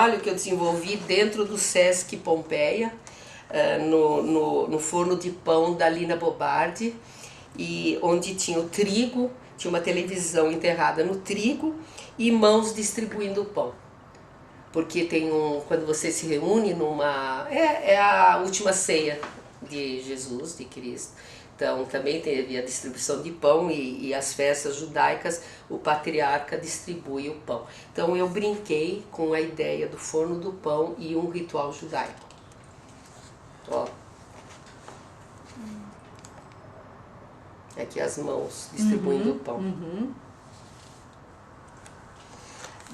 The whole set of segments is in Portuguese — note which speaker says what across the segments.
Speaker 1: trabalho que eu desenvolvi dentro do Sesc Pompeia, no forno de pão da Lina Bobardi, e onde tinha o trigo, tinha uma televisão enterrada no trigo e mãos distribuindo o pão. Porque tem quando você se reúne numa... É a última ceia de Jesus, de Cristo. Então também teve a distribuição de pão e as festas judaicas, o patriarca distribui o pão. Então eu brinquei com a ideia do forno do pão e um ritual judaico. Ó. Aqui as mãos distribuindo o pão.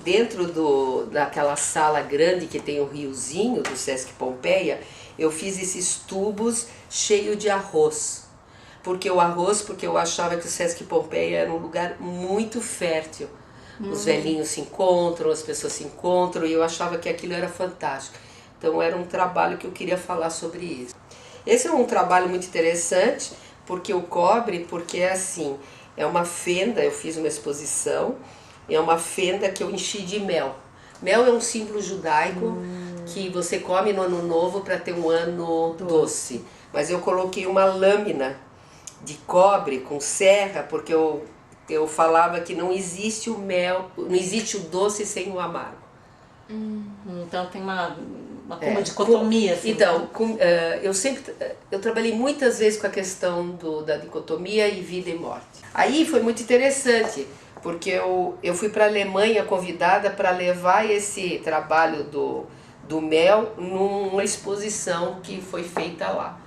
Speaker 1: Dentro daquela sala grande que tem o riozinho do Sesc Pompeia, eu fiz esses tubos cheios de arroz. Porque eu achava que o Sesc Pompeia era um lugar muito fértil. Os velhinhos se encontram, as pessoas se encontram, e eu achava que aquilo era fantástico. Então era um trabalho que eu queria falar sobre isso. Esse é um trabalho muito interessante, porque o cobre, porque é assim, é uma fenda, eu fiz uma exposição, é uma fenda que eu enchi de mel. Mel é um símbolo judaico que você come no ano novo para ter um ano doce. Mas eu coloquei uma lâmina de cobre com serra, porque eu falava que não existe o mel, não existe o doce sem o amargo.
Speaker 2: Então tem uma dicotomia. Assim,
Speaker 1: então, eu trabalhei muitas vezes com a questão da dicotomia e vida e morte. Aí foi muito interessante, porque eu fui para a Alemanha convidada para levar esse trabalho do mel numa exposição que foi feita lá.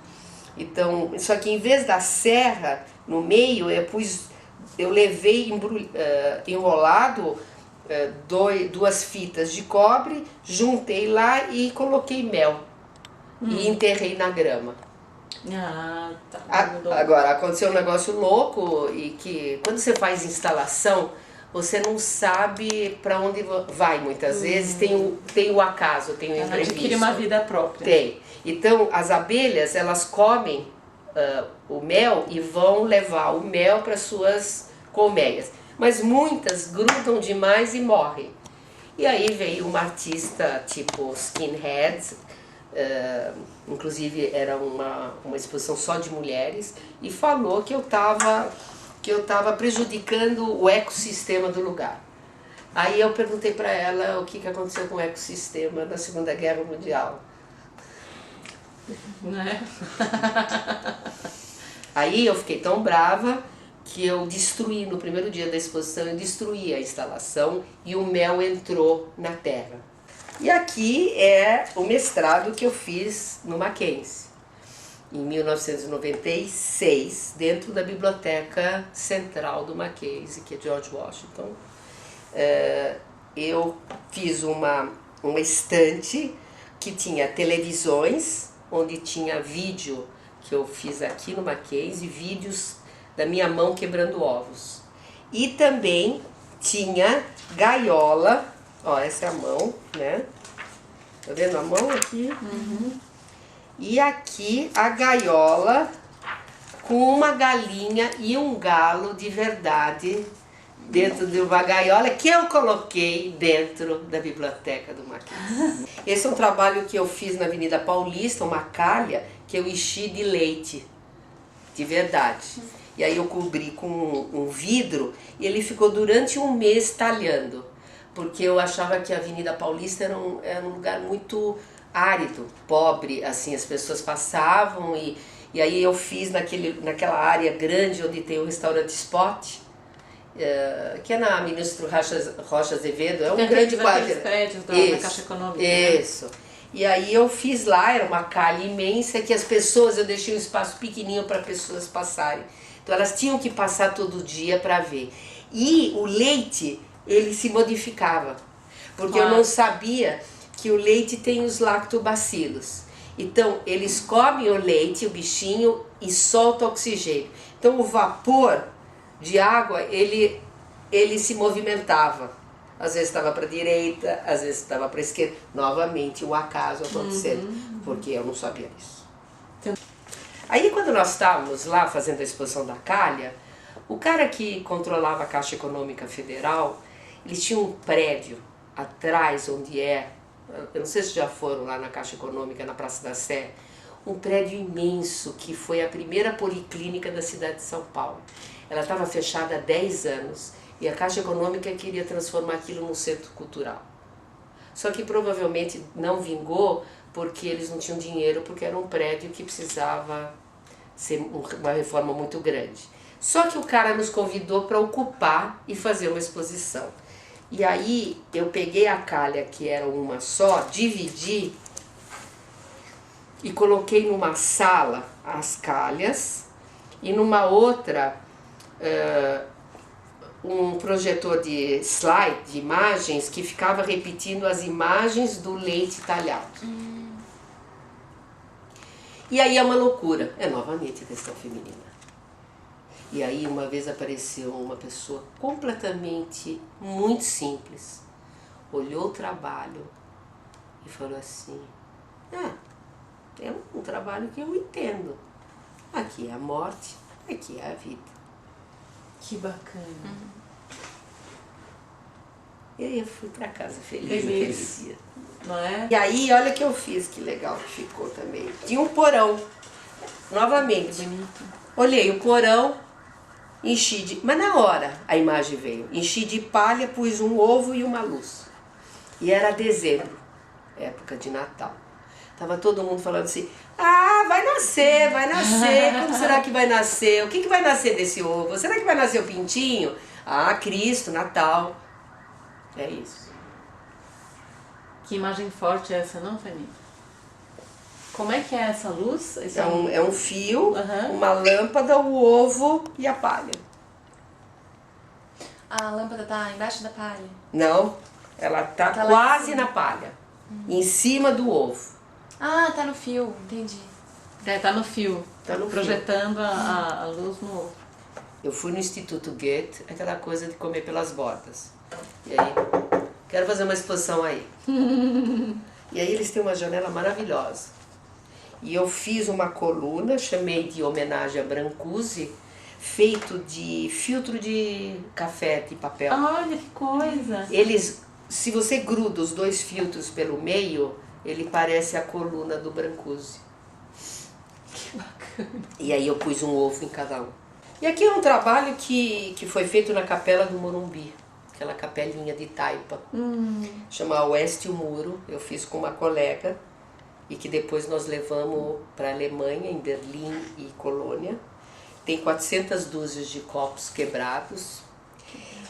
Speaker 1: Então, só que em vez da serra no meio, eu levei enrolado duas fitas de cobre, juntei lá e coloquei mel e enterrei na grama.
Speaker 2: Tá.
Speaker 1: Agora, aconteceu um negócio louco, e que quando você faz instalação, você não sabe para onde vai muitas vezes, tem o acaso, tem o imprevisto.
Speaker 2: Adquire uma vida própria.
Speaker 1: Tem. Então, as abelhas, elas comem o mel e vão levar o mel para suas colmeias. Mas muitas grudam demais e morrem. E aí veio uma artista tipo Skinhead, inclusive era uma exposição só de mulheres, e falou que eu estava prejudicando o ecossistema do lugar. Aí eu perguntei para ela o que aconteceu com o ecossistema na Segunda Guerra Mundial. Aí eu fiquei tão brava que eu destruí, no primeiro dia da exposição, eu destruí a instalação e o mel entrou na terra. E aqui é o mestrado que eu fiz no Mackenzie, em 1996, dentro da Biblioteca Central do Mackenzie, que é George Washington. Eu fiz uma estante que tinha televisões, onde tinha vídeo que eu fiz aqui no Mackenzie, vídeos da minha mão quebrando ovos. E também tinha gaiola, ó, essa é a mão, né? Tá vendo a mão aqui? E aqui a gaiola com uma galinha e um galo de verdade dentro de uma gaiola que eu coloquei dentro da biblioteca do Mackenzie. Esse é um trabalho que eu fiz na Avenida Paulista, uma calha que eu enchi de leite, de verdade. E aí eu cobri com um vidro e ele ficou durante um mês talhando, porque eu achava que a Avenida Paulista era um lugar muito árido, pobre, assim, as pessoas passavam e aí eu fiz naquela área grande onde tem o restaurante Spot, que é na Ministro Rocha Azevedo, é um grande quadro.
Speaker 2: Prédios da Caixa Econômica.
Speaker 1: Isso. Né? E aí eu fiz lá, era uma calha imensa que eu deixei um espaço pequenininho para pessoas passarem. Então elas tinham que passar todo dia para ver. E o leite, ele se modificava, porque eu não sabia que o leite tem os lactobacilos. Então eles comem o leite, o bichinho, e soltam oxigênio. Então o vapor de água, ele se movimentava. Às vezes estava para a direita, às vezes estava para a esquerda. Novamente o acaso acontecendo, porque eu não sabia disso. Aí quando nós estávamos lá fazendo a exposição da calha, o cara que controlava a Caixa Econômica Federal, ele tinha um prédio atrás onde é eu não sei se já foram lá na Caixa Econômica, na Praça da Sé, um prédio imenso que foi a primeira policlínica da cidade de São Paulo. Ela estava fechada há 10 anos e a Caixa Econômica queria transformar aquilo num centro cultural. Só que provavelmente não vingou porque eles não tinham dinheiro, porque era um prédio que precisava ser uma reforma muito grande. Só que o cara nos convidou para ocupar e fazer uma exposição. E aí eu peguei a calha, que era uma só, dividi e coloquei numa sala as calhas e numa outra um projetor de slide, de imagens, que ficava repetindo as imagens do leite talhado. E aí é uma loucura, é novamente a questão feminina. E aí uma vez apareceu uma pessoa completamente muito simples, olhou o trabalho e falou assim, é um trabalho que eu entendo. Aqui é a morte, aqui é a vida.
Speaker 2: Que bacana.
Speaker 1: E aí eu fui pra casa feliz naquele dia.
Speaker 2: Não é?
Speaker 1: E aí, olha o que eu fiz, que legal que ficou também. Tinha um porão, novamente.
Speaker 2: Bonito.
Speaker 1: Olhei o porão, enchi de... Mas na hora a imagem veio. Enchi de palha, pus um ovo e uma luz. E era dezembro, época de Natal. Tava todo mundo falando assim, vai nascer, vai nascer. Como será que vai nascer? O que vai nascer desse ovo? Será que vai nascer o pintinho? Cristo, Natal. É isso.
Speaker 2: Que imagem forte é essa, não, Fanny? Como é que é essa luz? Esse
Speaker 1: é um fio, uma lâmpada, o ovo e a palha.
Speaker 3: A lâmpada tá embaixo da palha?
Speaker 1: Não, ela tá quase na palha, em cima do ovo.
Speaker 3: Tá no fio, entendi.
Speaker 2: Tá no fio,
Speaker 1: Tá no
Speaker 2: projetando a luz no ovo.
Speaker 1: Eu fui no Instituto Goethe, aquela coisa de comer pelas bordas. E aí, quero fazer uma exposição aí. E aí eles têm uma janela maravilhosa. E eu fiz uma coluna, chamei de homenagem a Brancusi, feito de filtro de café, de papel.
Speaker 2: Olha que coisa!
Speaker 1: Se você gruda os dois filtros pelo meio, ele parece a coluna do Brancusi.
Speaker 2: Que bacana!
Speaker 1: E aí eu pus um ovo em cada um. E aqui é um trabalho que foi feito na Capela do Morumbi, aquela capelinha de taipa. Chama Oeste o Muro, eu fiz com uma colega e que depois nós levamos para a Alemanha, em Berlim e Colônia. Tem 400 dúzias de copos quebrados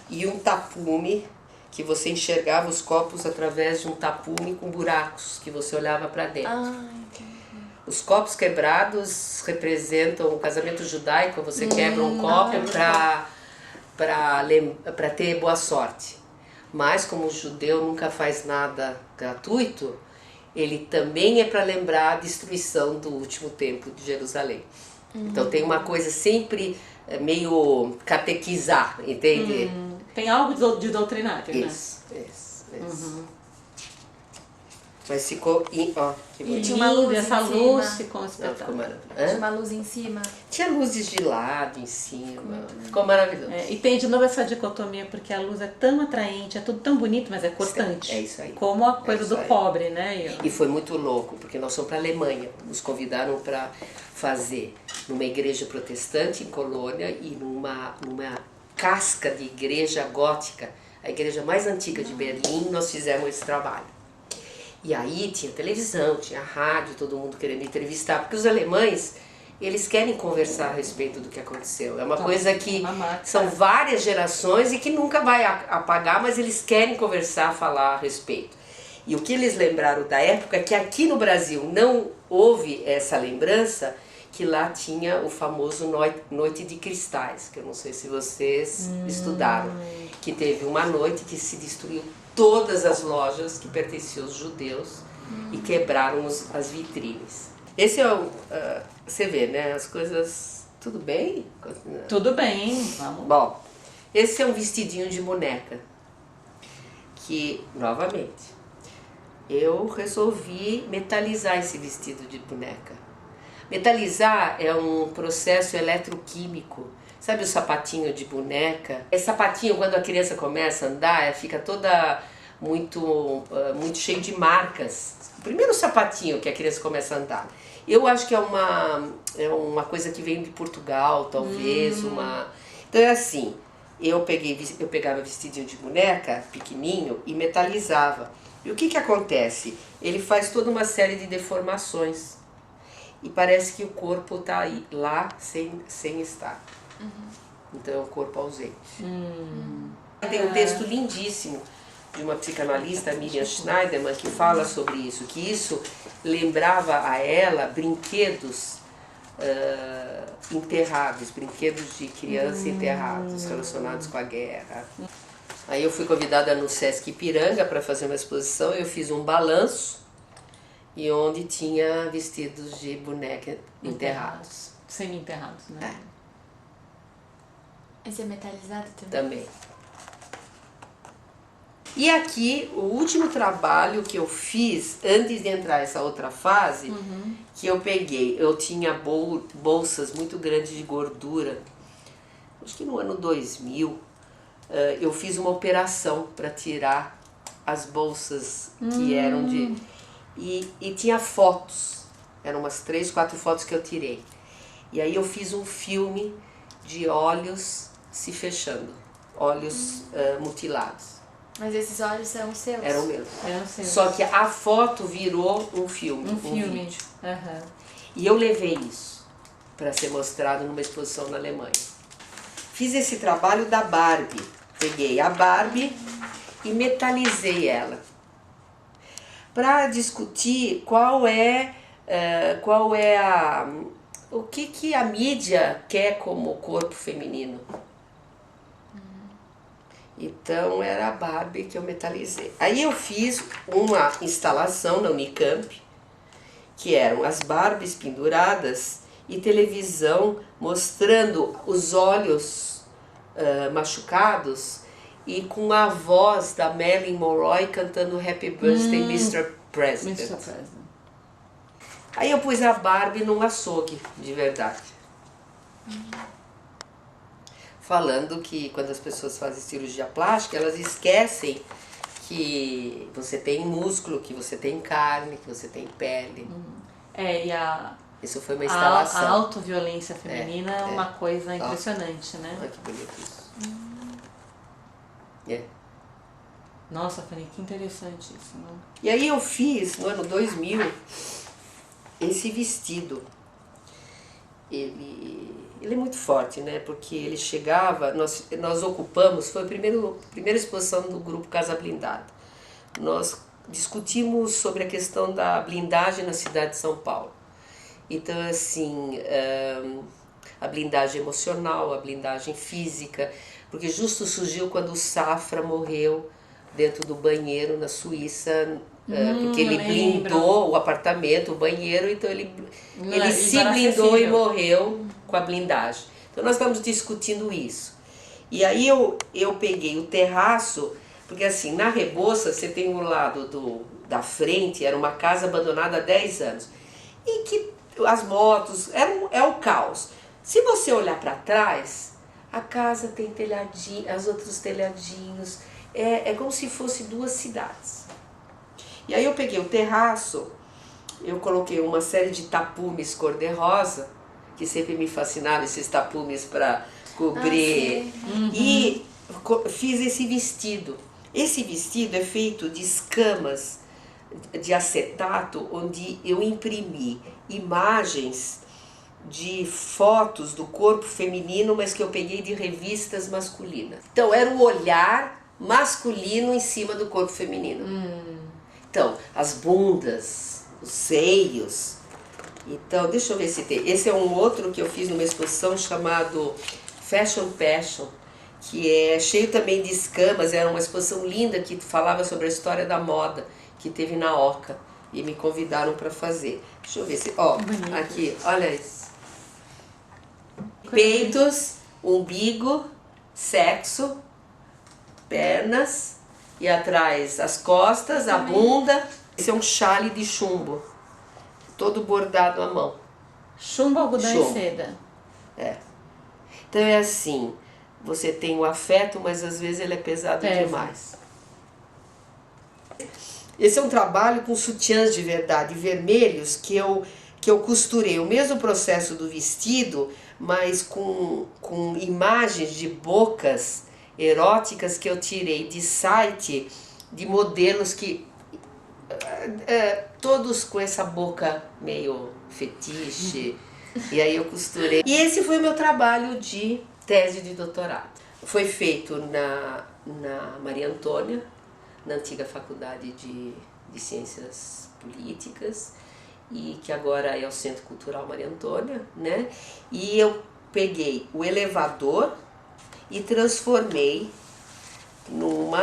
Speaker 1: e um tapume, que você enxergava os copos através de um tapume com buracos, que você olhava para dentro.
Speaker 3: Entendi.
Speaker 1: Os copos quebrados representam o casamento judaico, você quebra um copo para ter boa sorte. Mas como o judeu nunca faz nada gratuito, ele também é para lembrar a destruição do último templo de Jerusalém. Então tem uma coisa sempre meio catequizar, entende?
Speaker 2: Tem algo de doutrinário, né?
Speaker 1: Isso. Mas ficou... que bonito.
Speaker 3: Tinha uma luz
Speaker 2: essa
Speaker 3: em
Speaker 2: luz
Speaker 3: cima.
Speaker 2: ficou
Speaker 1: Não, ficou
Speaker 2: espetáculo.
Speaker 1: maravilhoso.
Speaker 3: Tinha uma luz em cima.
Speaker 1: Tinha luzes de lado, em cima. Ficou maravilhoso.
Speaker 2: E tem de novo essa dicotomia, porque a luz é tão atraente, é tudo tão bonito, mas é cortante.
Speaker 1: É isso aí.
Speaker 2: Como a coisa do pobre, né?
Speaker 1: E foi muito louco, porque nós fomos para a Alemanha. Nos convidaram para fazer numa igreja protestante em Colônia e numa casca de igreja gótica, a igreja mais antiga de Berlim, nós fizemos esse trabalho. E aí tinha televisão, tinha rádio, todo mundo querendo entrevistar, porque os alemães, eles querem conversar a respeito do que aconteceu. É uma coisa que são várias gerações e que nunca vai apagar, mas eles querem conversar, falar a respeito. E o que eles lembraram da época é que aqui no Brasil não houve essa lembrança, que lá tinha o famoso Noite de Cristais, que eu não sei se vocês estudaram, que teve uma noite que se destruiu todas as lojas que pertenciam aos judeus e quebraram as vitrines. Esse é o... você vê, né? As coisas... Tudo bem?
Speaker 2: Tudo bem, vamos.
Speaker 1: Bom, esse é um vestidinho de boneca. Que, novamente, eu resolvi metalizar esse vestido de boneca. Metalizar é um processo eletroquímico. Sabe o sapatinho de boneca? Esse sapatinho, quando a criança começa a andar, fica toda muito cheio de marcas. O primeiro sapatinho que a criança começa a andar. Eu acho que é uma coisa que vem de Portugal, talvez, Então é assim, eu pegava vestidinho de boneca, pequenininho, e metalizava. E o que acontece? Ele faz toda uma série de deformações. E parece que o corpo está lá sem estar. Então é um corpo ausente. Tem um texto lindíssimo de uma psicanalista, Miriam Schneiderman, que fala sobre isso, que isso lembrava a ela brinquedos enterrados, brinquedos de criança enterrados, relacionados com a guerra. Aí eu fui convidada no Sesc Ipiranga para fazer uma exposição, eu fiz um balanço, e onde tinha vestidos de boneca enterrados.
Speaker 2: Semi-enterrados, né?
Speaker 3: Esse é metalizado também?
Speaker 1: Também. E aqui, o último trabalho que eu fiz, antes de entrar nessa outra fase, que eu peguei, eu tinha bolsas muito grandes de gordura. Acho que no ano 2000, eu fiz uma operação para tirar as bolsas que eram de... E tinha fotos, eram umas 3, 4 fotos que eu tirei. E aí eu fiz um filme de olhos se fechando, olhos mutilados.
Speaker 3: Mas esses olhos são seus?
Speaker 1: Eram meus.
Speaker 2: Eram seus.
Speaker 1: Só que a foto virou um filme,
Speaker 2: Um filme.
Speaker 1: vídeo.
Speaker 2: Aham.
Speaker 1: E eu levei isso para ser mostrado numa exposição na Alemanha. Fiz esse trabalho da Barbie. Peguei a Barbie e metalizei ela. Para discutir o que a mídia quer como corpo feminino. Então era a Barbie que eu metalizei. Aí eu fiz uma instalação na Unicamp, que eram as Barbies penduradas e televisão mostrando os olhos machucados e com a voz da Marilyn Monroe cantando Happy Birthday, Mr. President.
Speaker 2: Mr. President.
Speaker 1: Aí eu pus a Barbie num açougue, de verdade. Falando que quando as pessoas fazem cirurgia plástica, elas esquecem que você tem músculo, que você tem carne, que você tem pele.
Speaker 2: E
Speaker 1: Isso foi uma instalação.
Speaker 2: a autoviolência feminina é uma coisa impressionante, né?
Speaker 1: Olha que bonito isso. É.
Speaker 2: Nossa, Fanny, que interessante isso, né?
Speaker 1: E aí eu fiz, no ano 2000, esse vestido. Ele é muito forte, né? Porque ele chegava, nós ocupamos, foi a primeira exposição do grupo Casa Blindada. Nós discutimos sobre a questão da blindagem na cidade de São Paulo. Então, assim, a blindagem emocional, a blindagem física, porque justo surgiu quando o Safra morreu dentro do banheiro na Suíça, porque ele blindou o apartamento, o banheiro, então ele se blindou e morreu com a blindagem. Então nós estamos discutindo isso. E aí eu peguei o terraço, porque assim, na Rebouças você tem um lado da frente, era uma casa abandonada há 10 anos, e que as motos, é o caos. Se você olhar para trás, a casa tem telhadinho, os outros telhadinhos, é como se fosse 2 cidades. E aí eu peguei o terraço, eu coloquei uma série de tapumes cor-de-rosa, que sempre me fascinaram esses tapumes para cobrir, e fiz esse vestido. Esse vestido é feito de escamas de acetato, onde eu imprimi imagens de fotos do corpo feminino, mas que eu peguei de revistas masculinas. Então era o olhar masculino em cima do corpo feminino. Então, as bundas, os seios. Então, deixa eu ver se tem. Esse é um outro que eu fiz numa exposição chamado Fashion Passion, que é cheio também de escamas. Era uma exposição linda que falava sobre a história da moda, que teve na Oca. E me convidaram para fazer. Deixa eu ver se... Ó, aqui, olha isso. Peitos, umbigo, sexo, pernas, e atrás as costas, a bunda. Esse é um chale de chumbo, todo bordado à mão.
Speaker 2: Chumbo, algodão
Speaker 1: Chumbo.
Speaker 2: e seda.
Speaker 1: É. Então é assim, você tem o afeto, mas às vezes ele é pesado
Speaker 2: Pesa.
Speaker 1: demais. Esse é um trabalho com sutiãs de verdade vermelhos que eu costurei. O mesmo processo do vestido, mas com imagens de bocas eróticas que eu tirei de site de modelos que... todos com essa boca meio fetiche. E aí eu costurei. E esse foi o meu trabalho de tese de doutorado. Foi feito na Maria Antônia, na antiga Faculdade de Ciências Políticas, e que agora é o Centro Cultural Maria Antônia, né? E eu peguei o elevador e transformei num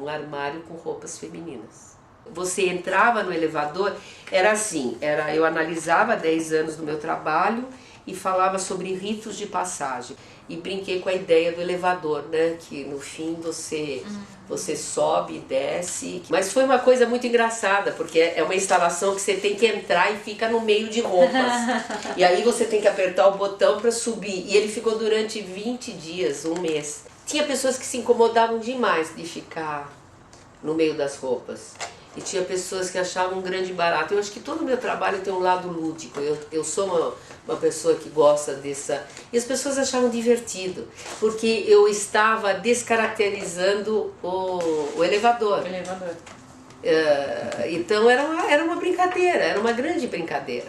Speaker 1: armário com roupas femininas. Você entrava no elevador, era assim, eu analisava 10 anos do meu trabalho e falava sobre ritos de passagem. E brinquei com a ideia do elevador, né? Que no fim você sobe e desce. Mas foi uma coisa muito engraçada, porque é uma instalação que você tem que entrar e fica no meio de roupas. E aí você tem que apertar o botão para subir. E ele ficou durante 20 dias, um mês. Tinha pessoas que se incomodavam demais de ficar no meio das roupas. E tinha pessoas que achavam um grande barato. Eu acho que todo o meu trabalho tem um lado lúdico. Eu sou uma pessoa que gosta dessa... E as pessoas achavam divertido, porque eu estava descaracterizando o elevador.
Speaker 2: O elevador.
Speaker 1: Então era uma brincadeira, era uma grande brincadeira.